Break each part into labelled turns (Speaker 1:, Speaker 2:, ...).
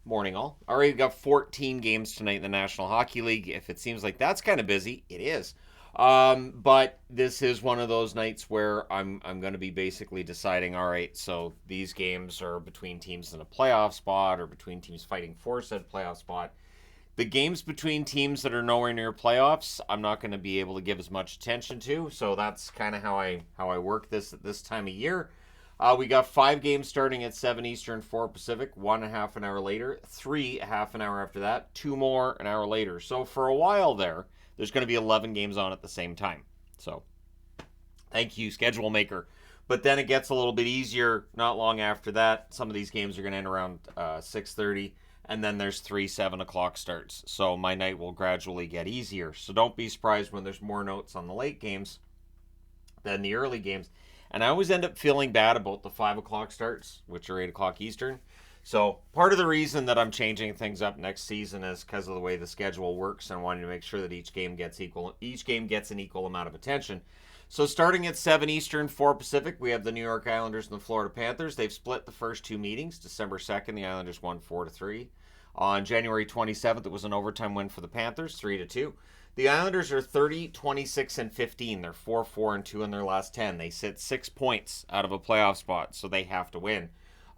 Speaker 1: Morning, all. All right, we've got 14 games tonight in the National Hockey League. If it seems like that's kind of busy, it is. But this is one of those nights where I'm going to be basically deciding, all right, so these games are between teams in a playoff spot or between teams fighting for said playoff spot. The games between teams that are nowhere near playoffs, I'm not going to be able to give as much attention to. So that's kind of how I work this at this time of year. We got 5 games starting at 7 Eastern, 4 Pacific, 1 half an hour later, 3 half an hour after that, 2 more an hour later. So for a while there's going to be 11 games on at the same time. So thank you, schedule maker. But then it gets a little bit easier not long after that. Some of these games are going to end around 6:30, and then there's 3 7 o'clock starts. So my night will gradually get easier. So don't be surprised when there's more notes on the late games than the early games. And I always end up feeling bad about the 5 o'clock starts, which are 8 o'clock Eastern. So part of the reason that I'm changing things up next season is because of the way the schedule works and wanting to make sure that each game gets an equal amount of attention. So starting at 7 Eastern, 4 Pacific, we have the New York Islanders and the Florida Panthers. They've split the first 2 meetings. December 2nd, the Islanders won 4-3. On January 27th, it was an overtime win for the Panthers, 3-2. The Islanders are 30, 26, and 15. They're 4-4-2 in their last 10. They sit 6 points out of a playoff spot, so they have to win.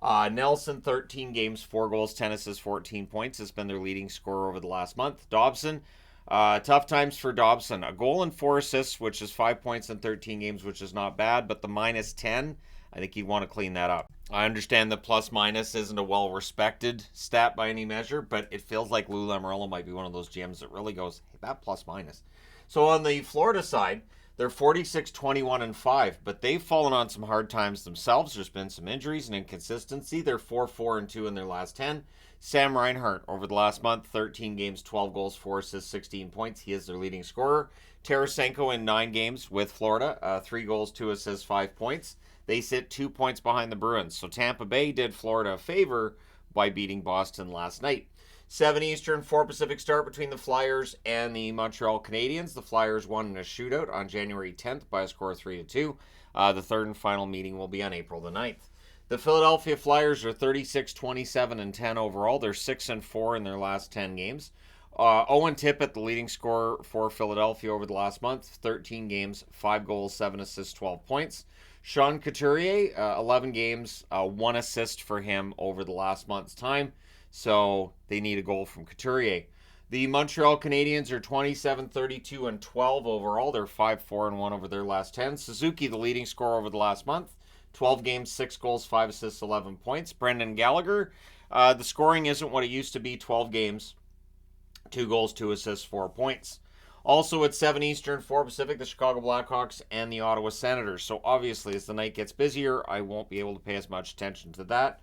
Speaker 1: Nelson, 13 games, 4 goals, 10 assists, 14 points, has been their leading scorer over the last month. Dobson, tough times for Dobson. A goal and 4 assists, which is 5 points in 13 games, which is not bad, but the minus 10, I think you'd want to clean that up. I understand that plus minus isn't a well-respected stat by any measure, but it feels like Lou Lamoriello might be one of those GMs that really goes, hey, that plus minus. So on the Florida side, they're 46, 21, and 5, but they've fallen on some hard times themselves. There's been some injuries and inconsistency. They're 4-4-2 in their last 10. Sam Reinhart, over the last month, 13 games, 12 goals, 4 assists, 16 points. He is their leading scorer. Tarasenko in 9 games with Florida, 3 goals, 2 assists, 5 points. They sit 2 points behind the Bruins. So Tampa Bay did Florida a favor by beating Boston last night. 7 Eastern, 4 Pacific start between the Flyers and the Montreal Canadiens. The Flyers won in a shootout on January 10th by a score of 3-2. The third and final meeting will be on April the 9th. The Philadelphia Flyers are 36, 27, and 10 overall. They're 6-4 in their last 10 games. Owen Tippett, the leading scorer for Philadelphia over the last month, 13 games, 5 goals, 7 assists, 12 points. Sean Couturier, 11 games, 1 assist for him over the last month's time. So they need a goal from Couturier. The Montreal Canadiens are 27, 32, and 12 overall. They're 5-4-1 over their last 10. Suzuki, the leading scorer over the last month, 12 games, 6 goals, 5 assists, 11 points. Brendan Gallagher, the scoring isn't what it used to be, 12 games, 2 goals, 2 assists, 4 points. Also at 7 Eastern, 4 Pacific, the Chicago Blackhawks and the Ottawa Senators. So obviously as the night gets busier, I won't be able to pay as much attention to that.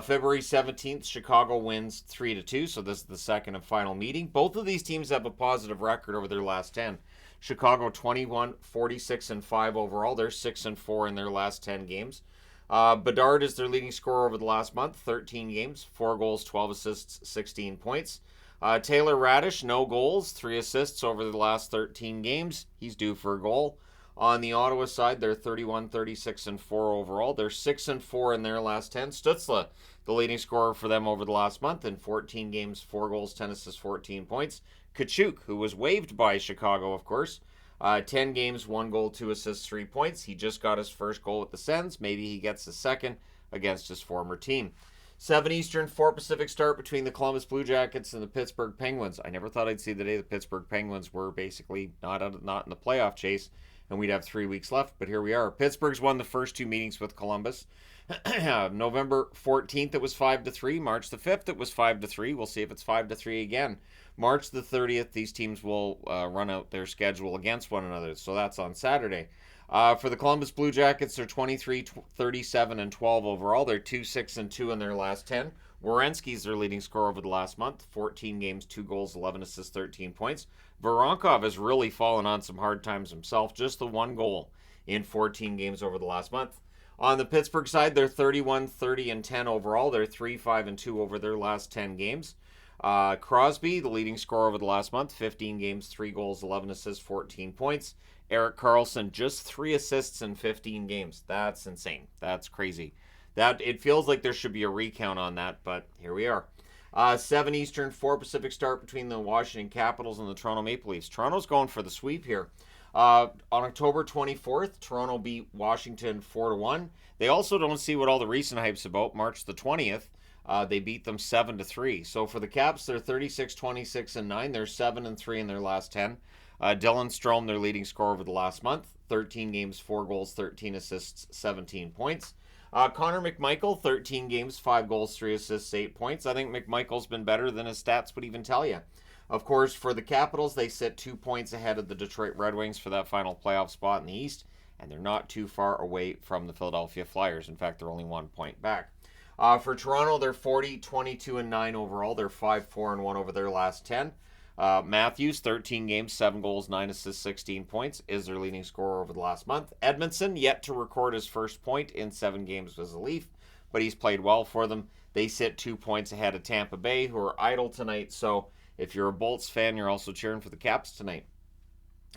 Speaker 1: February 17th, Chicago wins 3-2, so this is the second and final meeting. Both of these teams have a positive record over their last 10. Chicago 21, 46, and 5 overall. They're 6-4 in their last 10 games. Bedard is their leading scorer over the last month, 13 games, 4 goals, 12 assists, 16 points. Taylor Radish, no goals, 3 assists over the last 13 games. He's due for a goal. On the Ottawa side, they're 31, 36, and 4 overall. They're 6-4 in their last 10. Stützle, the leading scorer for them over the last month in 14 games, 4 goals, 10 assists, 14 points. Kachuk, who was waived by Chicago, of course, 10 games, 1 goal, 2 assists, 3 points. He just got his first goal with the Sens. Maybe he gets his second against his former team. 7 Eastern, 4 Pacific start between the Columbus Blue Jackets and the Pittsburgh Penguins. I never thought I'd see the day the Pittsburgh Penguins were basically not in the playoff chase, and we'd have 3 weeks left, but here we are. Pittsburgh's won the first 2 meetings with Columbus. November 14th, it was 5-3. March the 5th, it was 5-3. We'll see if it's 5-3 again. March the 30th, these teams will run out their schedule against one another, so that's on Saturday. For the Columbus Blue Jackets, they're 23, 37, and 12 overall. They're 2-6-2 in their last 10. Werenski's their leading scorer over the last month. 14 games, 2 goals, 11 assists, 13 points. Voronkov has really fallen on some hard times himself. Just the 1 goal in 14 games over the last month. On the Pittsburgh side, they're 31, 30, and 10 overall. They're 3-5-2 over their last 10 games. Crosby, the leading scorer over the last month. 15 games, 3 goals, 11 assists, 14 points. Erik Karlsson, just 3 assists in 15 games. That's insane. That's crazy. It feels like there should be a recount on that, but here we are. 7 Eastern, 4 Pacific start between the Washington Capitals and the Toronto Maple Leafs. Toronto's going for the sweep here. On October 24th, Toronto beat Washington 4-1. They also don't see what all the recent hype's about. March the 20th, they beat them 7-3. So for the Caps, they're 36, 26, and 9. They're 7-3 in their last 10. Dylan Strome, their leading scorer over the last month. 13 games, 4 goals, 13 assists, 17 points. Connor McMichael, 13 games, 5 goals, 3 assists, 8 points. I think McMichael's been better than his stats would even tell you. Of course, for the Capitals, they sit 2 points ahead of the Detroit Red Wings for that final playoff spot in the East, and they're not too far away from the Philadelphia Flyers. In fact, they're only 1 point back. For Toronto, they're 40, 22, and 9 overall. They're 5, 4, and 1 over their last 10. Matthews, 13 games, 7 goals, 9 assists, 16 points, is their leading scorer over the last month. Edmondson, yet to record his first point in 7 games as a Leaf, but he's played well for them. They sit 2 points ahead of Tampa Bay, who are idle tonight, so if you're a Bolts fan, you're also cheering for the Caps tonight.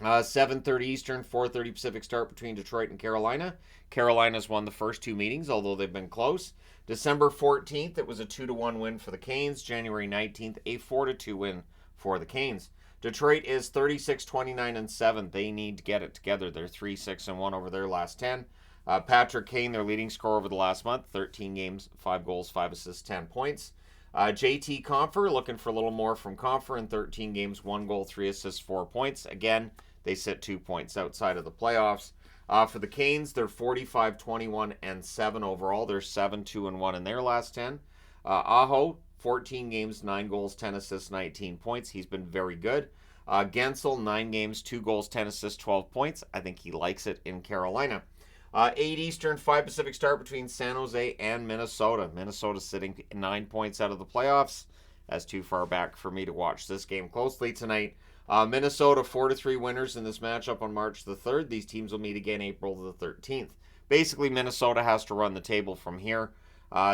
Speaker 1: 7:30 Eastern, 4:30 Pacific start between Detroit and Carolina. Carolina's won the first 2 meetings, although they've been close. December 14th, it was a 2-1 win for the Canes. January 19th, a 4-2 win for the Canes. Detroit is 36, 29, and 7. They need to get it together. They're 3, 6, and 1 over their last 10. Patrick Kane, their leading scorer over the last month. 13 games, 5 goals, 5 assists, 10 points. JT Compher, looking for a little more from Compher in 13 games, 1 goal, 3 assists, 4 points. Again, they sit 2 points outside of the playoffs. For the Canes, they're 45, 21, and 7 overall. They're 7, 2, and 1 in their last 10. Aho, 14 games, 9 goals, 10 assists, 19 points. He's been very good. Gensel, 9 games, 2 goals, 10 assists, 12 points. I think he likes it in Carolina. 8 Eastern, 5 Pacific start between San Jose and Minnesota. Minnesota sitting 9 points out of the playoffs. That's too far back for me to watch this game closely tonight. Minnesota 4-3 winners in this matchup on March the 3rd. These teams will meet again April the 13th. Basically, Minnesota has to run the table from here.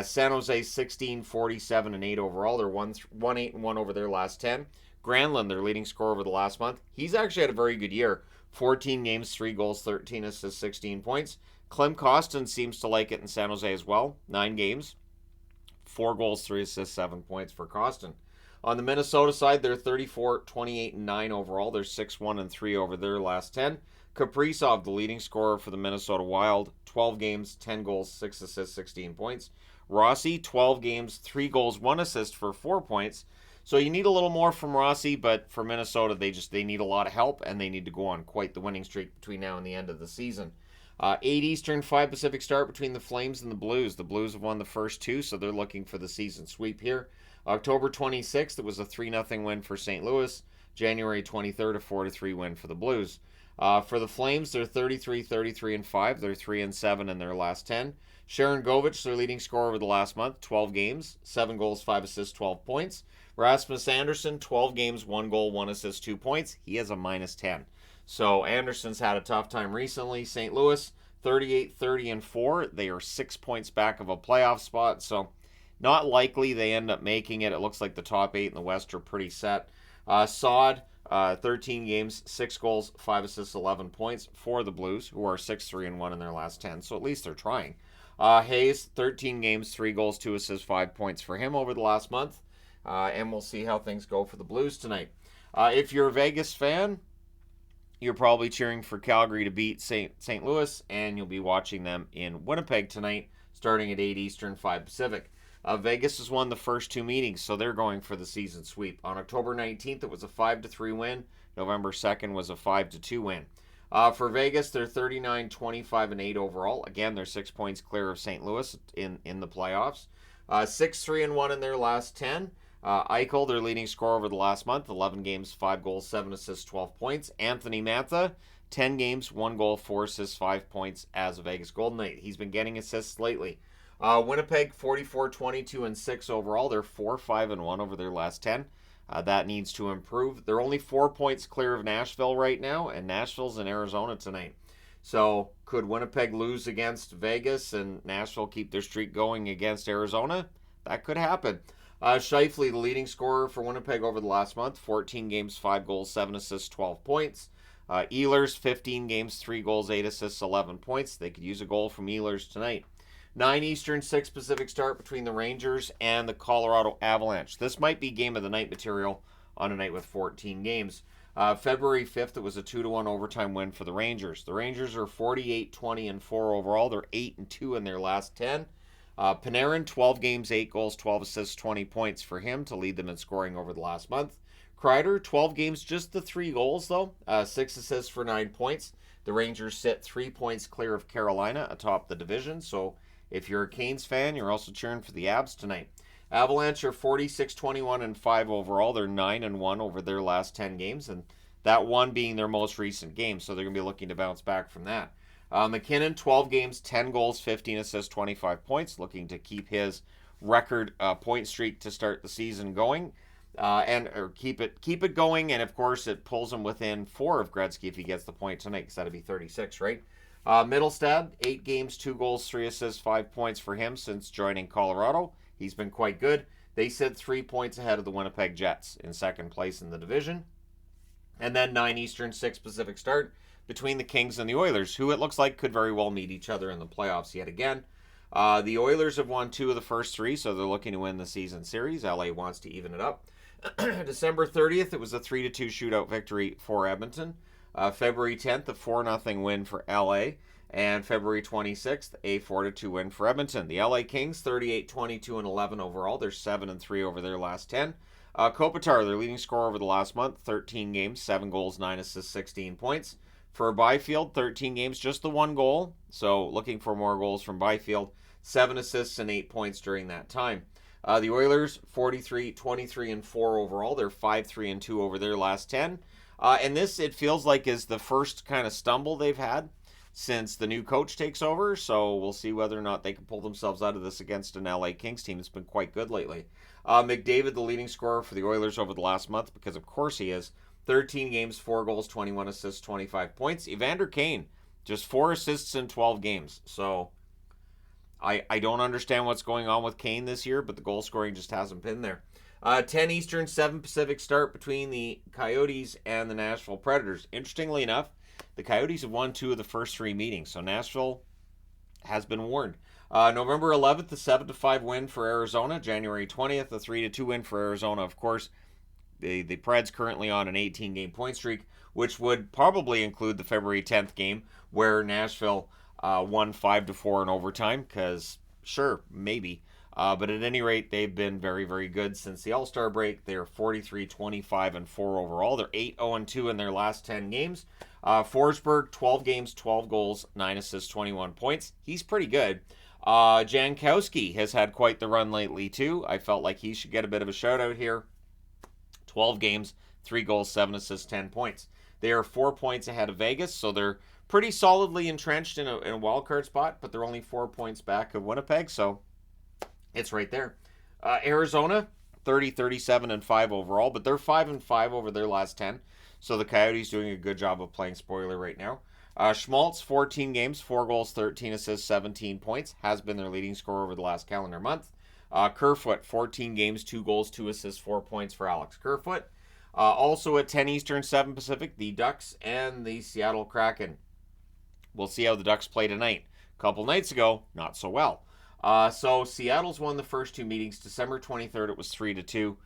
Speaker 1: San Jose 16, 47, and 8 overall. They're 1, 8, and 1 over their last 10. Granlund, their leading scorer over the last month. He's actually had a very good year. 14 games, 3 goals, 13 assists, 16 points. Clem Costin seems to like it in San Jose as well. 9 games, 4 goals, 3 assists, 7 points for Costin. On the Minnesota side, they're 34, 28, and 9 overall. They're 6, 1, and 3 over their last 10. Kaprizov, the leading scorer for the Minnesota Wild. 12 games, 10 goals, 6 assists, 16 points. Rossi, 12 games, 3 goals, 1 assist for 4 points. So you need a little more from Rossi, but for Minnesota, they need a lot of help, and they need to go on quite the winning streak between now and the end of the season. 8 Eastern, 5 Pacific start between the Flames and the Blues. The Blues have won the first 2, so they're looking for the season sweep here. October 26th, it was a 3-0 win for St. Louis. January 23rd, a 4-3 win for the Blues. For the Flames, they're 33, 33, and 5. They're 3 and 7 in their last 10. Sharon Govich, their leading scorer over the last month, 12 games, 7 goals, 5 assists, 12 points. Rasmus Anderson, 12 games, 1 goal, 1 assist, 2 points. He has a minus 10. So Anderson's had a tough time recently. St. Louis, 38, 30, and 4. They are 6 points back of a playoff spot, so not likely they end up making it. It looks like the top 8 in the West are pretty set. Sod, 13 games, 6 goals, 5 assists, 11 points for the Blues, who are 6, 3, and 1 in their last 10, so at least they're trying. Hayes, 13 games, 3 goals, 2 assists, 5 points for him over the last month. And we'll see how things go for the Blues tonight. If you're a Vegas fan, you're probably cheering for Calgary to beat St. Louis, and you'll be watching them in Winnipeg tonight, starting at 8 Eastern, 5 Pacific. Vegas has won the first 2 meetings, so they're going for the season sweep. On October 19th, it was a 5-3 win. November 2nd was a 5-2 win. For Vegas, they're 39, 25, and 8 overall. Again, they're 6 points clear of St. Louis in the playoffs. 6, 3, and 1 in their last 10. Eichel, their leading scorer over the last month, 11 games, 5 goals, 7 assists, 12 points. Anthony Mantha, 10 games, 1 goal, 4 assists, 5 points as a Vegas Golden Knight. He's been getting assists lately. Winnipeg, 44, 22, and 6 overall. They're 4, 5, and 1 over their last 10. That needs to improve. They're only 4 points clear of Nashville right now, and Nashville's in Arizona tonight. So could Winnipeg lose against Vegas and Nashville keep their streak going against Arizona? That could happen. Scheifele, the leading scorer for Winnipeg over the last month, 14 games, 5 goals, 7 assists, 12 points. Ehlers, 15 games, 3 goals, 8 assists, 11 points. They could use a goal from Ehlers tonight. 9 Eastern, 6 Pacific start between the Rangers and the Colorado Avalanche. This might be game of the night material on a night with 14 games. February 5th, it was a 2-1 overtime win for the Rangers. The Rangers are 48-20-4 overall. They're 8-2 in their last 10. Panarin, 12 games, 8 goals, 12 assists, 20 points for him to lead them in scoring over the last month. Kreider, 12 games, just the 3 goals, though. 6 assists for 9 points. The Rangers sit 3 points clear of Carolina atop the division. So if you're a Canes fan, you're also cheering for the Abs tonight. Avalanche are 46-21-5 overall. They're 9-1 over their last 10 games, and that one being their most recent game. So they're going to be looking to bounce back from that. McKinnon, 12 games, 10 goals, 15 assists, 25 points, looking to keep his record point streak to start the season going. Or keep it going, and of course it pulls him within 4 of Gretzky if he gets the point tonight, because that'd be 36, right? Middlestad, 8 games, 2 goals, 3 assists, 5 points for him since joining Colorado. He's been quite good. They sit 3 points ahead of the Winnipeg Jets in second place in the division. And then 9 Eastern, 6 Pacific start between the Kings and the Oilers, who it looks like could very well meet each other in the playoffs yet again. The Oilers have won 2 of the first 3, so they're looking to win the season series. LA wants to even it up. December 30th, it was a 3-2 shootout victory for Edmonton. February 10th, a 4-0 win for LA. And February 26th, a 4-2 win for Edmonton. The LA Kings, 38-22-11 overall. They're 7-3 over their last 10. Kopitar, their leading scorer over the last month, 13 games, 7 goals, 9 assists, 16 points. For Byfield, 13 games, just the 1 goal. So looking for more goals from Byfield. 7 assists and 8 points during that time. The Oilers, 43-23-4 overall. They're 5-3-2 over their last 10. And this, it feels like, is the first kind of stumble they've had since the new coach takes over. So we'll see whether or not they can pull themselves out of this against an LA Kings team that's been quite good lately. McDavid, the leading scorer for the Oilers over the last month, because of course he is. 13 games, 4 goals, 21 assists, 25 points. Evander Kane, just 4 assists in 12 games. So I don't understand what's going on with Kane this year, but the goal scoring just hasn't been there. 10 Eastern, 7 Pacific start between the Coyotes and the Nashville Predators. Interestingly enough, the Coyotes have won 2 of the first 3 meetings, so Nashville has been warned. November 11th, a 7-5 win for Arizona. January 20th, a 3-2 win for Arizona. Of course, the Preds currently on an 18-game point streak, which would probably include the February 10th game where Nashville won 5-4 in overtime, because sure, maybe. But at any rate, they've been very, very good since the All-Star break. They're 43-25-4 overall. They're 8-0-2 in their last 10 games. Forsberg, 12 games, 12 goals, 9 assists, 21 points. He's pretty good. Jankowski has had quite the run lately, too. I felt like he should get a bit of a shout-out here. 12 games, 3 goals, 7 assists, 10 points. They are 4 points ahead of Vegas, so they're pretty solidly entrenched in a wild card spot, but they're only 4 points back of Winnipeg, so it's right there. Arizona, 30-37-5 overall, but they're 5-5 over their last 10, so the Coyotes doing a good job of playing spoiler right now. Schmaltz, 14 games, 4 goals, 13 assists, 17 points, has been their leading scorer over the last calendar month. Kerfoot, 14 games, 2 goals, 2 assists, 4 points for Alex Kerfoot. Also at 10 Eastern, 7 Pacific, the Ducks and the Seattle Kraken. We'll see how the Ducks play tonight. A couple nights ago, not so well. So Seattle's won the first 2 meetings. December 23rd, it was 3-2.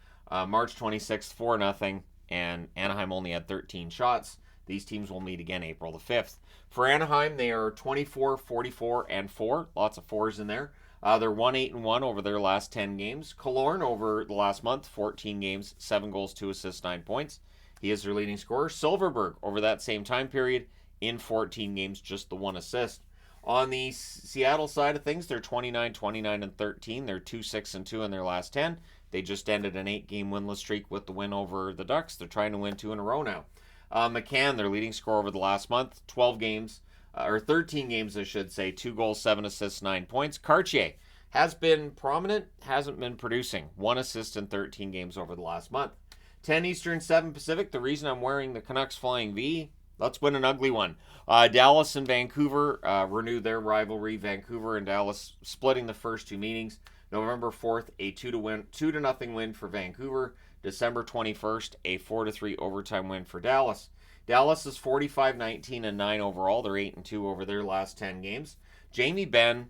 Speaker 1: March 26th, 4-0. And Anaheim only had 13 shots. These teams will meet again April the 5th. For Anaheim, they are 24-44-4. Lots of 4s in there. They're 1-8-1 over their last 10 games. Killorn over the last month, 14 games, 7 goals, 2 assists, 9 points. He is their leading scorer. Silverberg over that same time period in 14 games, just the 1 assist. On the Seattle side of things, they're 29-29-13. They're 2-6-2 in their last 10. They just ended an 8-game winless streak with the win over the Ducks. They're trying to win 2 in a row now. McCann, their leading scorer over the last month, 12 games, or 13 games, I should say, 2 goals, 7 assists, 9 points. Cartier has been prominent, hasn't been producing. 1 assist in 13 games over the last month. 10 Eastern, 7 Pacific. The reason I'm wearing the Canucks Flying V, let's win an ugly one. Dallas and Vancouver renew their rivalry. Vancouver and Dallas splitting the first 2 meetings. November 4th, a 2-0 win for Vancouver. December 21st, a 4-3 overtime win for Dallas. Dallas is 45-19-9 overall. They're 8-2 over their last 10 games. Jamie Benn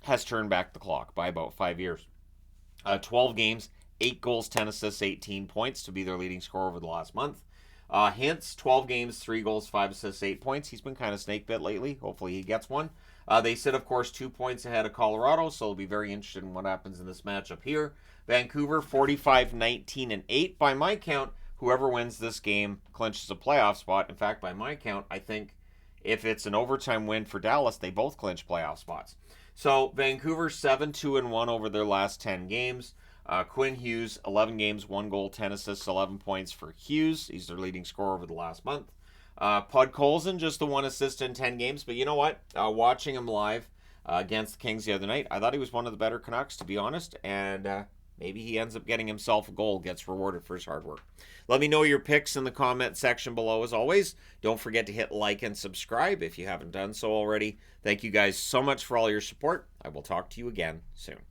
Speaker 1: has turned back the clock by about 5 years. 12 games, 8 goals, 10 assists, 18 points to be their leading scorer over the last month. Hintz, 12 games, 3 goals, 5 assists, 8 points. He's been kind of snake bit lately. Hopefully he gets one. They sit, of course, 2 points ahead of Colorado, so I'll be very interested in what happens in this matchup here. Vancouver, 45, 19, and 8. By my count, whoever wins this game clinches a playoff spot. In fact, by my count, I think if it's an overtime win for Dallas, they both clinch playoff spots. So Vancouver 7-2-1 over their last 10 games. Quinn Hughes 11 games, 1 goal, 10 assists, 11 points for Hughes. He's their leading scorer over the last month. Pud Colson just the 1 assist in 10 games, but you know what? Watching him live against the Kings the other night, I thought he was one of the better Canucks, to be honest, and maybe he ends up getting himself a goal, gets rewarded for his hard work. Let me know your picks in the comment section below as always. Don't forget to hit like and subscribe if you haven't done so already. Thank you guys so much for all your support. I will talk to you again soon.